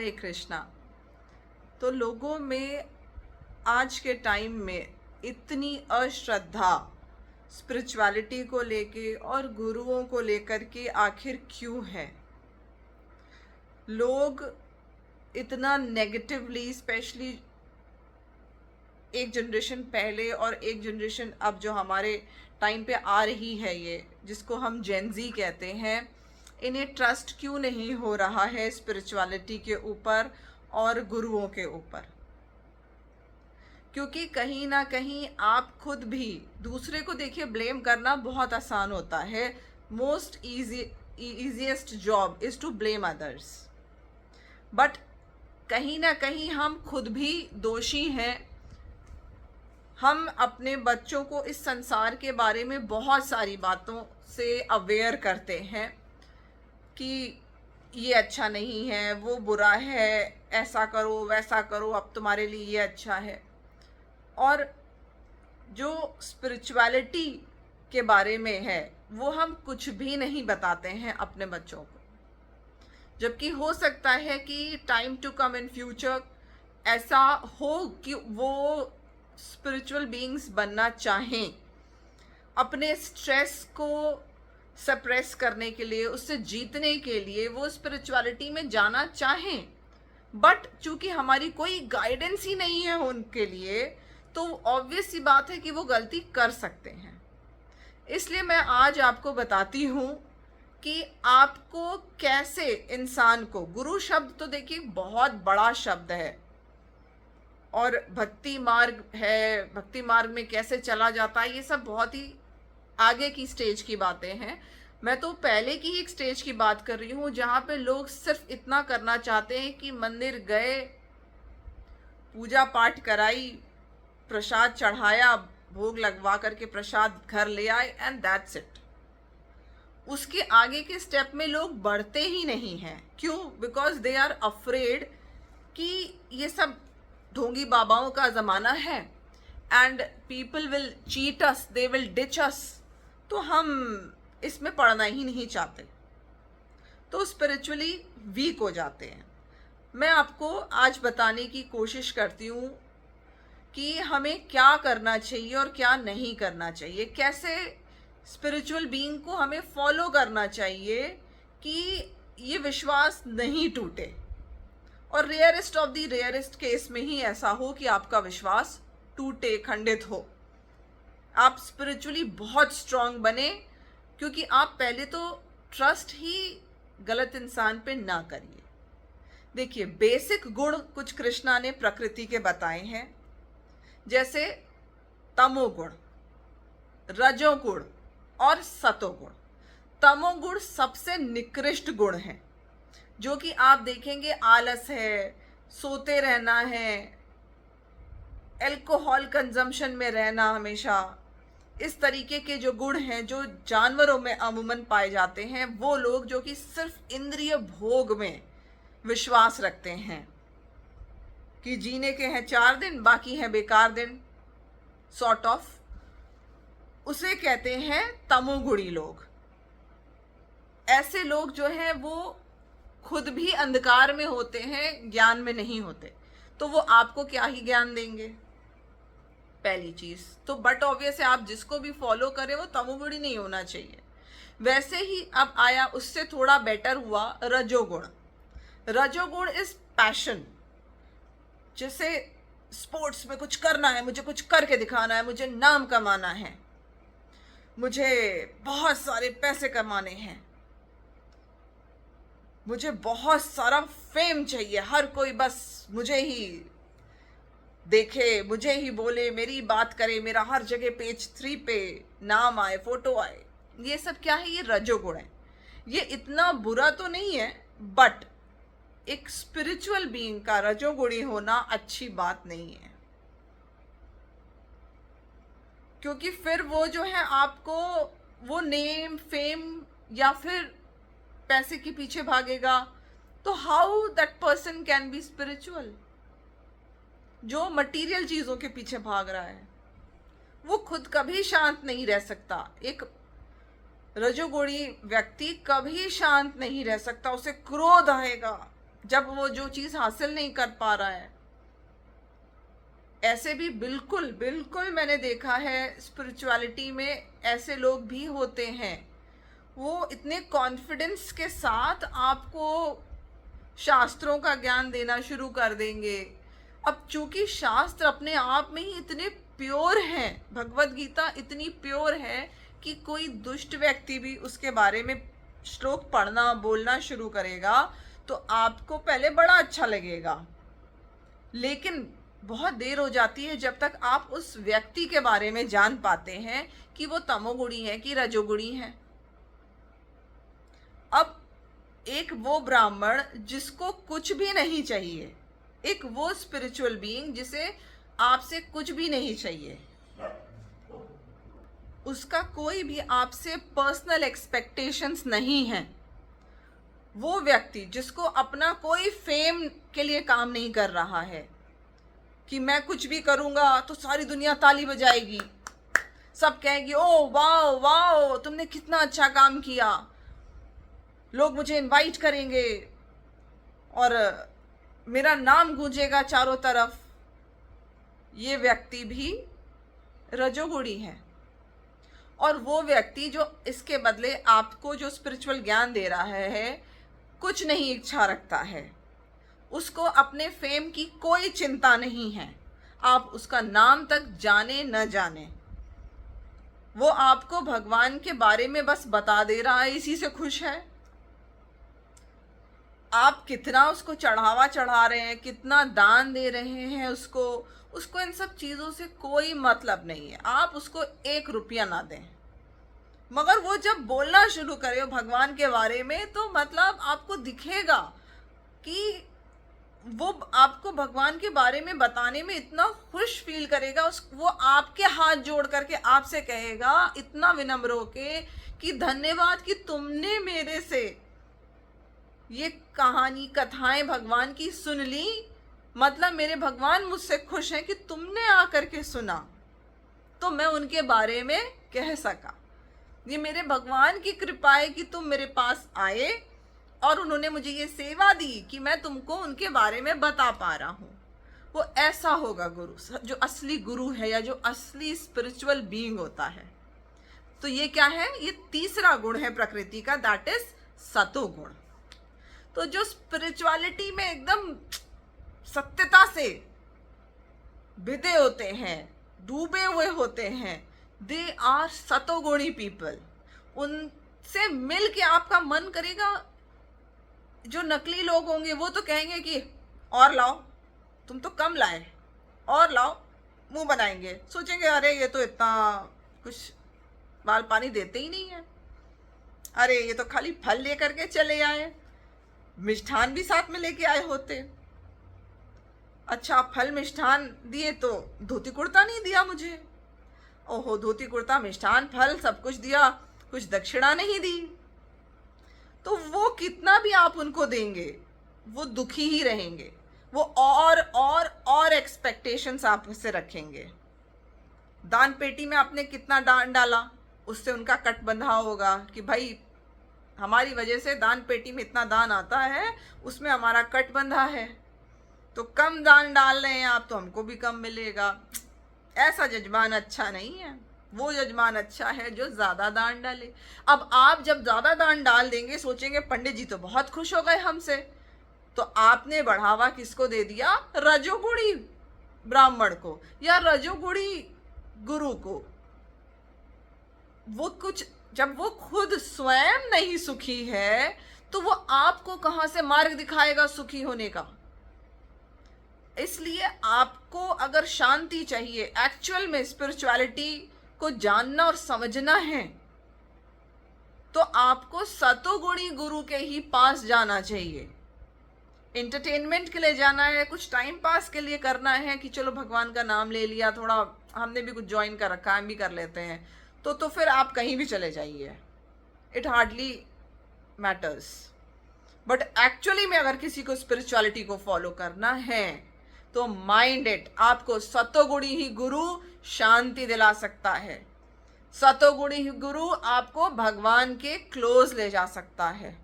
हरे कृष्णा। तो लोगों में आज के टाइम में इतनी अश्रद्धा स्पिरिचुअलिटी को लेके और गुरुओं को लेकर के आखिर क्यों है? लोग इतना नेगेटिवली, स्पेशली एक जनरेशन पहले और एक जनरेशन अब जो हमारे टाइम पे आ रही है, ये जिसको हम जेन ज़ी कहते हैं, इन्हें ट्रस्ट क्यों नहीं हो रहा है स्पिरिचुअलिटी के ऊपर और गुरुओं के ऊपर? क्योंकि कहीं ना कहीं आप खुद भी दूसरे को देखिए, ब्लेम करना बहुत आसान होता है। Most easiest job is to blame others, but कहीं ना कहीं हम खुद भी दोषी हैं। हम अपने बच्चों को इस संसार के बारे में बहुत सारी बातों से अवेयर करते हैं कि ये अच्छा नहीं है, वो बुरा है, ऐसा करो वैसा करो, अब तुम्हारे लिए ये अच्छा है। और जो स्पिरिचुअलिटी के बारे में है वो हम कुछ भी नहीं बताते हैं अपने बच्चों को, जबकि हो सकता है कि time to come in future ऐसा हो कि वो स्पिरिचुअल बीइंग्स बनना चाहें, अपने स्ट्रेस को सप्रेस करने के लिए, उससे जीतने के लिए वो स्पिरिचुअलिटी में जाना चाहें, बट चूंकि हमारी कोई गाइडेंस ही नहीं है उनके लिए, तो ऑब्वियस सी बात है कि वो गलती कर सकते हैं। इसलिए मैं आज आपको बताती हूँ कि आपको कैसे इंसान को, गुरु शब्द तो देखिए बहुत बड़ा शब्द है, और भक्ति मार्ग है, भक्ति मार्ग में कैसे चला जाता है, ये सब बहुत ही आगे की स्टेज की बातें हैं। मैं तो पहले की एक स्टेज की बात कर रही हूँ जहाँ पे लोग सिर्फ इतना करना चाहते हैं कि मंदिर गए, पूजा पाठ कराई, प्रसाद चढ़ाया, भोग लगवा करके प्रसाद घर ले आए, एंड दैट्स इट। उसके आगे के स्टेप में लोग बढ़ते ही नहीं हैं। क्यों? बिकॉज दे आर अफ्रेड कि ये सब ढोंगी बाबाओं का ज़माना है and people will cheat us, they will ditch us, तो हम इसमें पढ़ना ही नहीं चाहते, तो स्पिरिचुअली वीक हो जाते हैं। मैं आपको आज बताने की कोशिश करती हूँ कि हमें क्या करना चाहिए और क्या नहीं करना चाहिए, कैसे स्पिरिचुअल बीइंग को हमें फॉलो करना चाहिए कि ये विश्वास नहीं टूटे, और rarest of the rarest case में ही ऐसा हो कि आपका विश्वास टूटे, खंडित हो, आप स्पिरिचुअली बहुत स्ट्रांग बने। क्योंकि आप पहले तो ट्रस्ट ही गलत इंसान पे ना करिए। देखिए, बेसिक गुण कुछ कृष्णा ने प्रकृति के बताए हैं, जैसे तमोगुण, रजोगुण और सतोगुण। तमोगुण सबसे निकृष्ट गुण है, जो कि आप देखेंगे आलस है, सोते रहना है, एल्कोहल कंजम्पशन में रहना हमेशा, इस तरीके के जो गुण हैं जो जानवरों में अमूमन पाए जाते हैं, वो लोग जो कि सिर्फ इंद्रिय भोग में विश्वास रखते हैं कि जीने के हैं 4 दिन, बाकी हैं बेकार दिन, सॉर्ट ऑफ, उसे कहते हैं तमोगुणी लोग। ऐसे लोग जो हैं वो खुद भी अंधकार में होते हैं, ज्ञान में नहीं होते, तो वो आपको क्या ही ज्ञान देंगे, पहली चीज तो। बट ऑब्वियस है, आप जिसको भी फॉलो करें वो तमोगुणी नहीं होना चाहिए। वैसे ही अब आया, उससे थोड़ा बेटर हुआ रजोगुण। रजोगुण इज पैशन, जैसे स्पोर्ट्स में कुछ करना है, मुझे कुछ करके दिखाना है, मुझे नाम कमाना है, मुझे बहुत सारे पैसे कमाने हैं, मुझे बहुत सारा फेम चाहिए, हर कोई बस मुझे ही देखे, मुझे ही बोले, मेरी बात करे, मेरा हर जगह पेज 3 पे नाम आए, फोटो आए। ये सब क्या है? ये रजोगुण है। ये इतना बुरा तो नहीं है, बट एक स्पिरिचुअल बीइंग का रजोगुणी होना अच्छी बात नहीं है, क्योंकि फिर वो जो है आपको वो नेम, फेम या फिर पैसे के पीछे भागेगा, तो how that person can be spiritual? जो मटेरियल चीजों के पीछे भाग रहा है वो खुद कभी शांत नहीं रह सकता। एक रजोगुणी व्यक्ति कभी शांत नहीं रह सकता, उसे क्रोध आएगा, जब वो जो चीज़ हासिल नहीं कर पा रहा है। ऐसे भी बिल्कुल बिल्कुल मैंने देखा है, स्पिरिचुअलिटी में ऐसे लोग भी होते हैं। वो इतने कॉन्फिडेंस के साथ आपको शास्त्रों का ज्ञान देना शुरू कर देंगे। अब चूंकि शास्त्र अपने आप में ही इतने प्योर हैं, भगवत गीता इतनी प्योर है कि कोई दुष्ट व्यक्ति भी उसके बारे में श्लोक पढ़ना बोलना शुरू करेगा तो आपको पहले बड़ा अच्छा लगेगा, लेकिन बहुत देर हो जाती है जब तक आप उस व्यक्ति के बारे में जान पाते हैं कि वो तमोगुणी है कि रजोगुणी है। अब एक वो ब्राह्मण जिसको कुछ भी नहीं चाहिए, एक वो स्पिरिचुअल बीइंग जिसे आपसे कुछ भी नहीं चाहिए, उसका कोई भी आपसे पर्सनल एक्सपेक्टेशंस नहीं है, वो व्यक्ति जिसको अपना कोई फेम के लिए काम नहीं कर रहा है कि मैं कुछ भी करूंगा तो सारी दुनिया ताली बजाएगी, सब कहेंगे ओ वाह वाह तुमने कितना अच्छा काम किया, लोग मुझे इनवाइट करेंगे और मेरा नाम गूंजेगा चारों तरफ। ये व्यक्ति भी रजोगुणी है। और वो व्यक्ति जो इसके बदले आपको जो स्पिरिचुअल ज्ञान दे रहा है कुछ नहीं इच्छा रखता है, उसको अपने फेम की कोई चिंता नहीं है, आप उसका नाम तक जाने न जाने, वो आपको भगवान के बारे में बस बता दे रहा है, इसी से खुश है। आप कितना उसको चढ़ावा चढ़ा रहे हैं, कितना दान दे रहे हैं उसको इन सब चीज़ों से कोई मतलब नहीं है। आप उसको 1 रुपया ना दें, मगर वो जब बोलना शुरू करे भगवान के बारे में तो मतलब आपको दिखेगा कि वो आपको भगवान के बारे में बताने में इतना खुश फील करेगा। वो आपके हाथ जोड़ करके आपसे कहेगा इतना विनम्र होके कि धन्यवाद कि तुमने मेरे से ये कहानी कथाएं भगवान की सुन ली, मतलब मेरे भगवान मुझसे खुश हैं कि तुमने आकर के सुना तो मैं उनके बारे में कह सका। ये मेरे भगवान की कृपा है कि तुम मेरे पास आए और उन्होंने मुझे ये सेवा दी कि मैं तुमको उनके बारे में बता पा रहा हूँ। वो ऐसा होगा गुरु, जो असली गुरु है या जो असली स्पिरिचुअल बीइंग होता है। तो ये क्या है, ये तीसरा गुण है प्रकृति का, दैट इज सतोगुण। तो जो स्पिरिचुअलिटी में एकदम सत्यता से भिदे होते हैं, डूबे हुए होते हैं, दे आर सतोगुणी पीपल। उनसे मिल के आपका मन करेगा। जो नकली लोग होंगे वो तो कहेंगे कि और लाओ, तुम तो कम लाए, और लाओ, मुंह बनाएंगे, सोचेंगे अरे ये तो इतना कुछ बाल पानी देते ही नहीं है, अरे ये तो खाली फल लेकर के चले आए, मिष्ठान भी साथ में लेके आए होते। अच्छा फल मिष्ठान दिए तो धोती कुर्ता नहीं दिया मुझे, ओहो धोती कुर्ता मिष्ठान फल सब कुछ दिया, कुछ दक्षिणा नहीं दी। तो वो कितना भी आप उनको देंगे वो दुखी ही रहेंगे, वो और एक्सपेक्टेशंस आपसे रखेंगे। दान पेटी में आपने कितना दान डाला, उससे उनका कट बंधा होगा कि भाई हमारी वजह से दान पेटी में इतना दान आता है, उसमें हमारा कट बंधा है, तो कम दान डाल रहे हैं आप तो हमको भी कम मिलेगा। ऐसा जजमान अच्छा नहीं है, वो जजमान अच्छा है जो ज़्यादा दान डाले। अब आप जब ज़्यादा दान डाल देंगे सोचेंगे पंडित जी तो बहुत खुश हो गए हमसे, तो आपने बढ़ावा किसको दे दिया, रजोगुणी ब्राह्मण को या रजोगुणी गुरु को। वो कुछ जब वो खुद स्वयं नहीं सुखी है तो वो आपको कहां से मार्ग दिखाएगा सुखी होने का। इसलिए आपको अगर शांति चाहिए, एक्चुअल में स्पिरिचुअलिटी को जानना और समझना है, तो आपको सतोगुणी गुरु के ही पास जाना चाहिए। एंटरटेनमेंट के लिए जाना है, कुछ टाइम पास के लिए करना है कि चलो भगवान का नाम ले लिया, थोड़ा हमने भी कुछ ज्वाइन कर रखा है, हम भी कर लेते हैं, तो फिर आप कहीं भी चले जाइए, it hardly matters. But actually में अगर किसी को स्पिरिचुअलिटी को फॉलो करना है तो माइंड इट, आपको सतोगुणी ही गुरु शांति दिला सकता है, सतोगुणी ही गुरु आपको भगवान के क्लोज ले जा सकता है।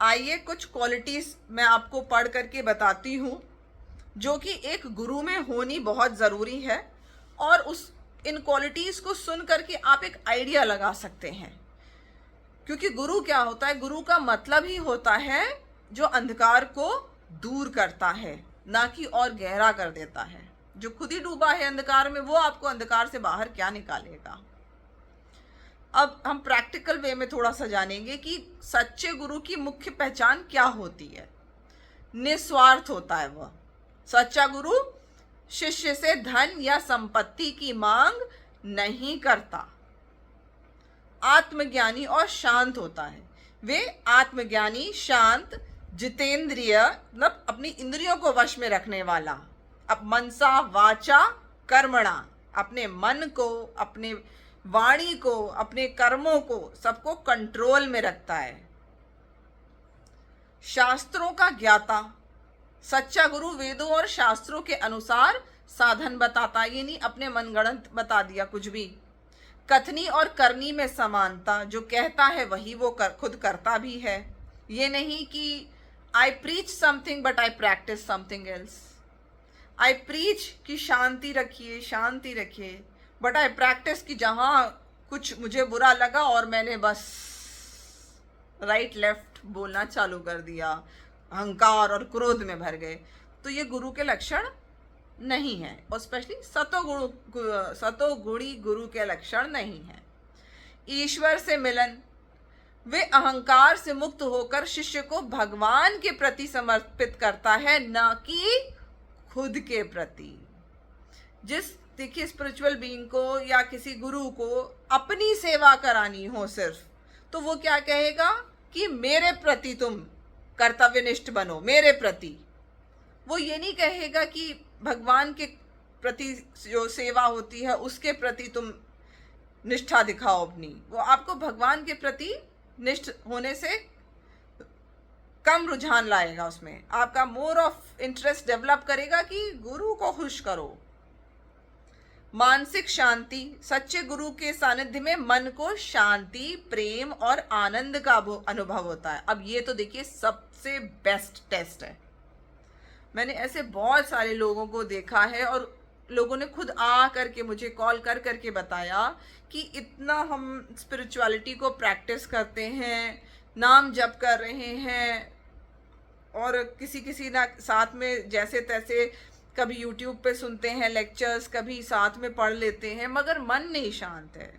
आइए कुछ क्वालिटीज मैं आपको पढ़ करके बताती हूँ जो कि एक गुरु में होनी बहुत ज़रूरी है, और उस इन क्वालिटीज़ को सुन करके आप एक आइडिया लगा सकते हैं। क्योंकि गुरु क्या होता है? गुरु का मतलब ही होता है जो अंधकार को दूर करता है, ना कि और गहरा कर देता है। जो खुद ही डूबा है अंधकार में, वो आपको अंधकार से बाहर क्या निकालेगा। अब हम प्रैक्टिकल वे में थोड़ा सा जानेंगे कि सच्चे गुरु की मुख्य पहचान क्या होती है। निस्वार्थ होता है वह। सच्चा गुरु शिष्य से धन या संपत्ति की मांग नहीं करता। आत्मज्ञानी और शांत होता है। वे आत्मज्ञानी, शांत, जितेंद्रिय, मतलब अपनी इंद्रियों को वश में रखने वाला, अब मनसा वाचा कर्मणा, अपने मन को, अपने वाणी को, अपने कर्मों को, सबको कंट्रोल में रखता है। शास्त्रों का ज्ञाता। सच्चा गुरु वेदों और शास्त्रों के अनुसार साधन बताता, ये नहीं अपने मनगढ़ंत बता दिया कुछ भी। कथनी और करनी में समानता, जो कहता है वही वो खुद करता भी है। ये नहीं कि I preach something but I practise something else. I preach कि शांति रखिए, शांति रखिए, बट आई प्रैक्टिस कि जहाँ कुछ मुझे बुरा लगा और मैंने बस राइट लेफ्ट बोलना चालू कर दिया, अहंकार और क्रोध में भर गए। तो ये गुरु के लक्षण नहीं है, और स्पेशली सतोगुणी गुरु के लक्षण नहीं है। ईश्वर से मिलन। वे अहंकार से मुक्त होकर शिष्य को भगवान के प्रति समर्पित करता है, न कि खुद के प्रति। देखिए, स्पिरिचुअल बीइंग को या किसी गुरु को अपनी सेवा करानी हो सिर्फ, तो वो क्या कहेगा कि मेरे प्रति तुम कर्तव्यनिष्ठ बनो, मेरे प्रति। वो ये नहीं कहेगा कि भगवान के प्रति जो सेवा होती है उसके प्रति तुम निष्ठा दिखाओ अपनी। वो आपको भगवान के प्रति निष्ठ होने से कम रुझान लाएगा, उसमें आपका मोर ऑफ इंटरेस्ट डेवलप करेगा कि गुरु को खुश करो। मानसिक शांति। सच्चे गुरु के सानिध्य में मन को शांति, प्रेम और आनंद का अनुभव होता है। अब ये तो देखिए सबसे बेस्ट टेस्ट है। मैंने ऐसे बहुत सारे लोगों को देखा है, और लोगों ने खुद आ करके मुझे कॉल कर करके बताया कि इतना हम स्पिरिचुअलिटी को प्रैक्टिस करते हैं, नाम जप कर रहे हैं, और किसी ना साथ में जैसे तैसे कभी यूट्यूब पे सुनते हैं लेक्चर्स, कभी साथ में पढ़ लेते हैं, मगर मन नहीं शांत है।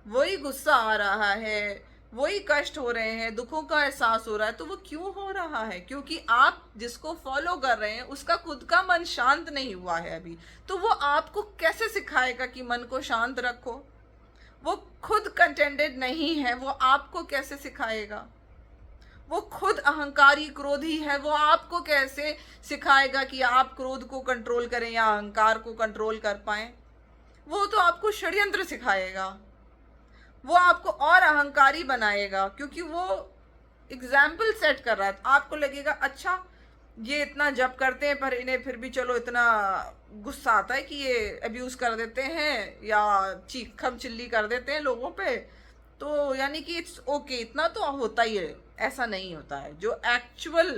वही गुस्सा आ रहा है, वही कष्ट हो रहे हैं, दुखों का एहसास हो रहा है। तो वो क्यों हो रहा है? क्योंकि आप जिसको फॉलो कर रहे हैं उसका खुद का मन शांत नहीं हुआ है अभी। तो वो आपको कैसे सिखाएगा कि मन को शांत रखो? वो खुद कंटेंटेड नहीं है, वो आपको कैसे सिखाएगा? वो खुद अहंकारी, क्रोधी है, वो आपको कैसे सिखाएगा कि आप क्रोध को कंट्रोल करें या अहंकार को कंट्रोल कर पाएं? वो तो आपको षड्यंत्र सिखाएगा, वो आपको और अहंकारी बनाएगा, क्योंकि वो एग्जाम्पल सेट कर रहा है। आपको लगेगा अच्छा ये इतना जप करते हैं पर इन्हें फिर भी चलो इतना गुस्सा आता है कि ये अब्यूज़ कर देते हैं या चीखम चिल्ली कर देते हैं लोगों पे, तो यानी कि इट्स ओके, इतना तो होता ही है। ऐसा नहीं होता है। जो एक्चुअल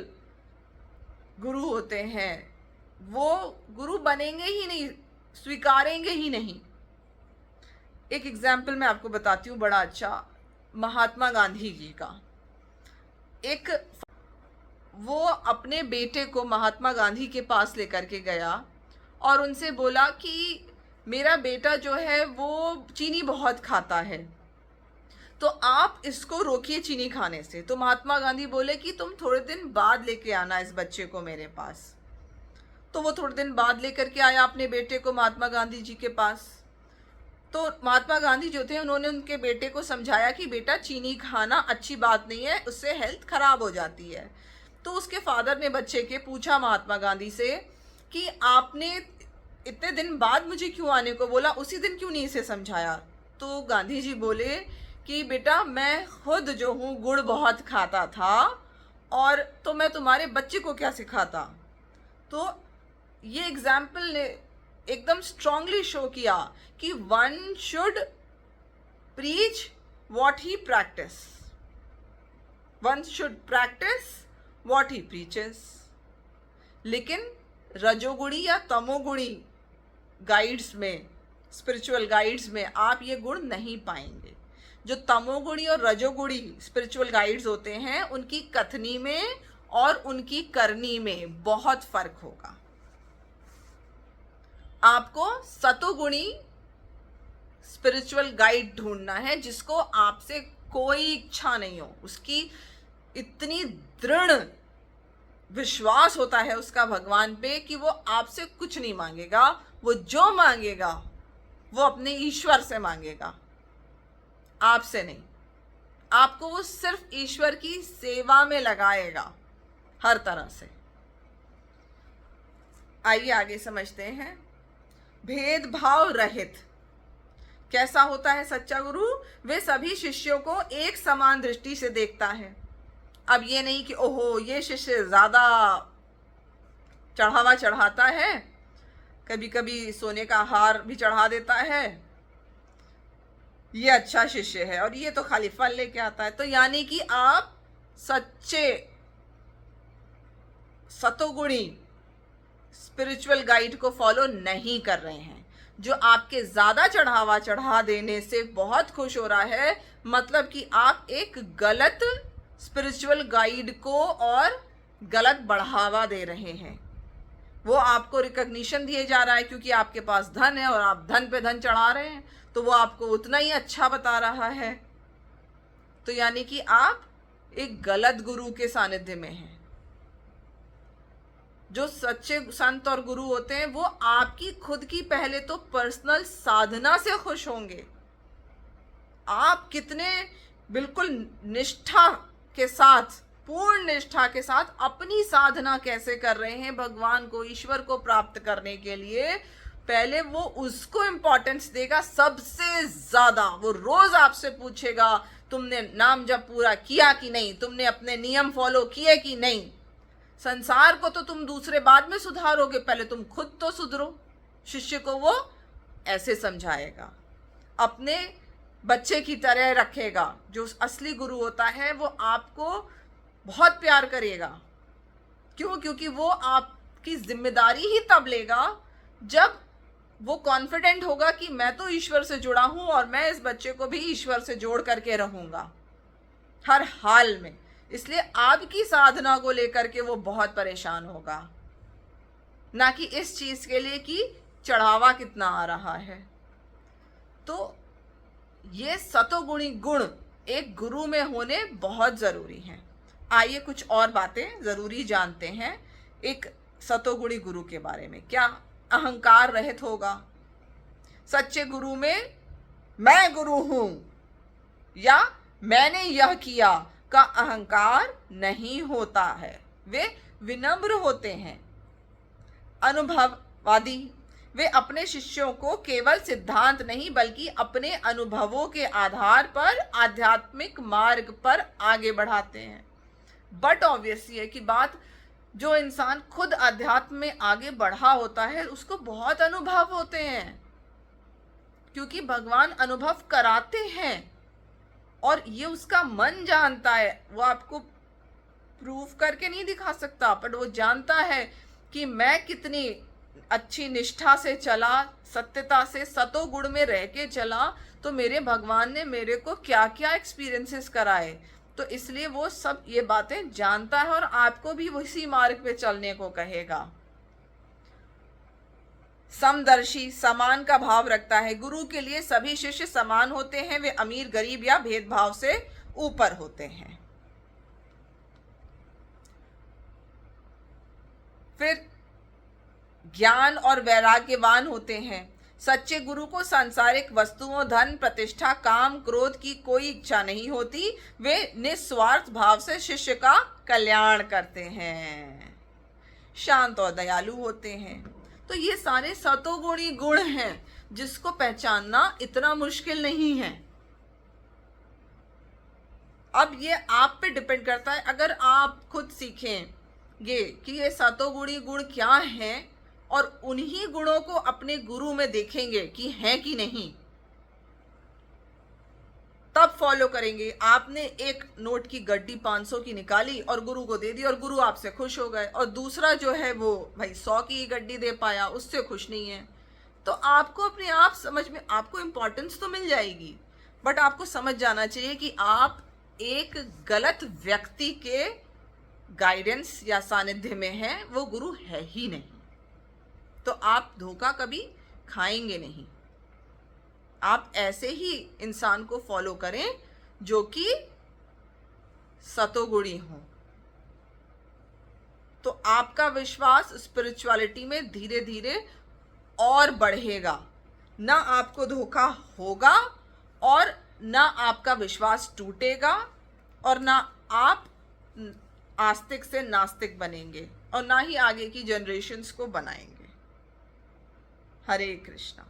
गुरु होते हैं वो गुरु बनेंगे ही नहीं, स्वीकारेंगे ही नहीं। एक एग्जाम्पल मैं आपको बताती हूँ बड़ा अच्छा, महात्मा गांधी जी का। वो अपने बेटे को महात्मा गांधी के पास लेकर के गया और उनसे बोला कि मेरा बेटा जो है वो चीनी बहुत खाता है, तो आप इसको रोकिए चीनी खाने से। तो महात्मा गांधी बोले कि तुम थोड़े दिन बाद लेके आना इस बच्चे को मेरे पास। तो वो थोड़े दिन बाद लेकर के आया अपने बेटे को महात्मा गांधी जी के पास। तो महात्मा गांधी जो थे उन्होंने उनके बेटे को समझाया कि बेटा चीनी खाना अच्छी बात नहीं है, उससे हेल्थ खराब हो जाती है। तो उसके फादर ने बच्चे के पूछा महात्मा गांधी से कि आपने इतने दिन बाद मुझे क्यों आने को बोला, उसी दिन क्यों नहीं इसे समझाया? तो गांधी जी बोले कि बेटा मैं खुद जो हूँ गुड़ बहुत खाता था, और तो मैं तुम्हारे बच्चे को क्या सिखाता। तो ये एग्जाम्पल ने एकदम स्ट्रांगली शो किया कि one should preach what he practice. One should practice what he preaches. लेकिन रजोगुणी या तमोगुणी गाइड्स में, स्पिरिचुअल गाइड्स में आप ये गुण नहीं पाएंगे। जो तमोगुणी और रजोगुणी स्पिरिचुअल गाइड्स होते हैं, उनकी कथनी में और उनकी करनी में बहुत फर्क होगा। आपको सतोगुणी स्पिरिचुअल गाइड ढूंढना है जिसको आपसे कोई इच्छा नहीं हो, उसकी इतनी दृढ़ विश्वास होता है उसका भगवान पे कि वो आपसे कुछ नहीं मांगेगा, वो जो मांगेगा वो अपने ईश्वर से मांगेगा, आपसे नहीं। आपको वो सिर्फ ईश्वर की सेवा में लगाएगा हर तरह से। आइए आगे समझते हैं। भेदभाव रहित कैसा होता है सच्चा गुरु? वे सभी शिष्यों को एक समान दृष्टि से देखता है। अब ये नहीं कि ओहो ये शिष्य ज्यादा चढ़ावा चढ़ाता है, कभी कभी सोने का हार भी चढ़ा देता है, ये अच्छा शिष्य है और ये तो खाली फल लेके आता है। तो यानी कि आप सच्चे सतोगुणी स्पिरिचुअल गाइड को फॉलो नहीं कर रहे हैं। जो आपके ज्यादा चढ़ावा चढ़ा देने से बहुत खुश हो रहा है, मतलब कि आप एक गलत स्पिरिचुअल गाइड को और गलत बढ़ावा दे रहे हैं। वो आपको रिकॉग्निशन दिए जा रहा है क्योंकि आपके पास धन है और आप धन पे धन चढ़ा रहे हैं, तो वो आपको उतना ही अच्छा बता रहा है। तो यानी कि आप एक गलत गुरु के सानिध्य में हैं। जो सच्चे संत और गुरु होते हैं वो आपकी खुद की पहले तो पर्सनल साधना से खुश होंगे। आप कितने बिल्कुल निष्ठा के साथ, पूर्ण निष्ठा के साथ अपनी साधना कैसे कर रहे हैं भगवान को, ईश्वर को प्राप्त करने के लिए, पहले वो उसको इंपॉर्टेंस देगा सबसे ज्यादा। वो रोज आपसे पूछेगा तुमने नाम जप पूरा किया कि नहीं, तुमने अपने नियम फॉलो किए कि नहीं। संसार को तो तुम दूसरे बाद में सुधारोगे, पहले तुम खुद तो सुधरो। शिष्य को वो ऐसे समझाएगा, अपने बच्चे की तरह रखेगा। जो असली गुरु होता है वो आपको बहुत प्यार करेगा। क्यों? क्योंकि वो आपकी जिम्मेदारी ही तब लेगा जब वो कॉन्फिडेंट होगा कि मैं तो ईश्वर से जुड़ा हूं और मैं इस बच्चे को भी ईश्वर से जोड़ करके रहूंगा हर हाल में। इसलिए आपकी साधना को लेकर के वो बहुत परेशान होगा, ना कि इस चीज के लिए कि चढ़ावा कितना आ रहा है। तो ये सतोगुणी गुण एक गुरु में होने बहुत जरूरी हैं। आइए कुछ और बातें जरूरी जानते हैं एक सतोगुणी गुरु के बारे में। क्या अहंकार रहित होगा। सच्चे गुरु में मैं गुरु हूं या मैंने यह किया का अहंकार नहीं होता है। वे विनम्र होते हैं, अनुभववादी। वे अपने शिष्यों को केवल सिद्धांत नहीं बल्कि अपने अनुभवों के आधार पर आध्यात्मिक मार्ग पर आगे बढ़ाते हैं। बट ऑब्वियस ये की बात, जो इंसान खुद अध्यात्म में आगे बढ़ा होता है उसको बहुत अनुभव होते हैं, क्योंकि भगवान अनुभव कराते हैं और ये उसका मन जानता है। वो आपको प्रूफ करके नहीं दिखा सकता, बट वो जानता है कि मैं कितनी अच्छी निष्ठा से चला, सत्यता से सतोगुण में रह के चला, तो मेरे भगवान ने मेरे को क्या क्या एक्सपीरियंसेस कराए। तो इसलिए वो सब ये बातें जानता है और आपको भी उसी मार्ग पे चलने को कहेगा। समदर्शी, समान का भाव रखता है। गुरु के लिए सभी शिष्य समान होते हैं, वे अमीर गरीब या भेदभाव से ऊपर होते हैं। फिर ज्ञान और वैराग्यवान होते हैं। सच्चे गुरु को सांसारिक वस्तुओं, धन, प्रतिष्ठा, काम, क्रोध की कोई इच्छा नहीं होती। वे निस्वार्थ भाव से शिष्य का कल्याण करते हैं। शांत और दयालु होते हैं। तो ये सारे सतोगुणी गुण हैं जिसको पहचानना इतना मुश्किल नहीं है। अब ये आप पे डिपेंड करता है। अगर आप खुद सीखेंगे कि ये सतोगुणी गुण क्या हैं और उन्हीं गुणों को अपने गुरु में देखेंगे कि हैं कि नहीं, तब फॉलो करेंगे। आपने एक नोट की गड्डी 500 की निकाली और गुरु को दे दी और गुरु आपसे खुश हो गए, और दूसरा जो है वो भाई 100 की गड्डी दे पाया, उससे खुश नहीं है। तो आपको अपने आप समझ में, आपको इंपॉर्टेंस तो मिल जाएगी, बट आपको समझ जाना चाहिए कि आप एक गलत व्यक्ति के गाइडेंस या सानिध्य में हैं, वो गुरु है ही नहीं। तो आप धोखा कभी खाएंगे नहीं। आप ऐसे ही इंसान को फॉलो करें जो कि सतोगुणी हो, तो आपका विश्वास स्पिरिचुअलिटी में धीरे धीरे और बढ़ेगा। ना आपको धोखा होगा और ना आपका विश्वास टूटेगा, और ना आप आस्तिक से नास्तिक बनेंगे, और ना ही आगे की जनरेशन्स को बनाएंगे। हरे कृष्णा।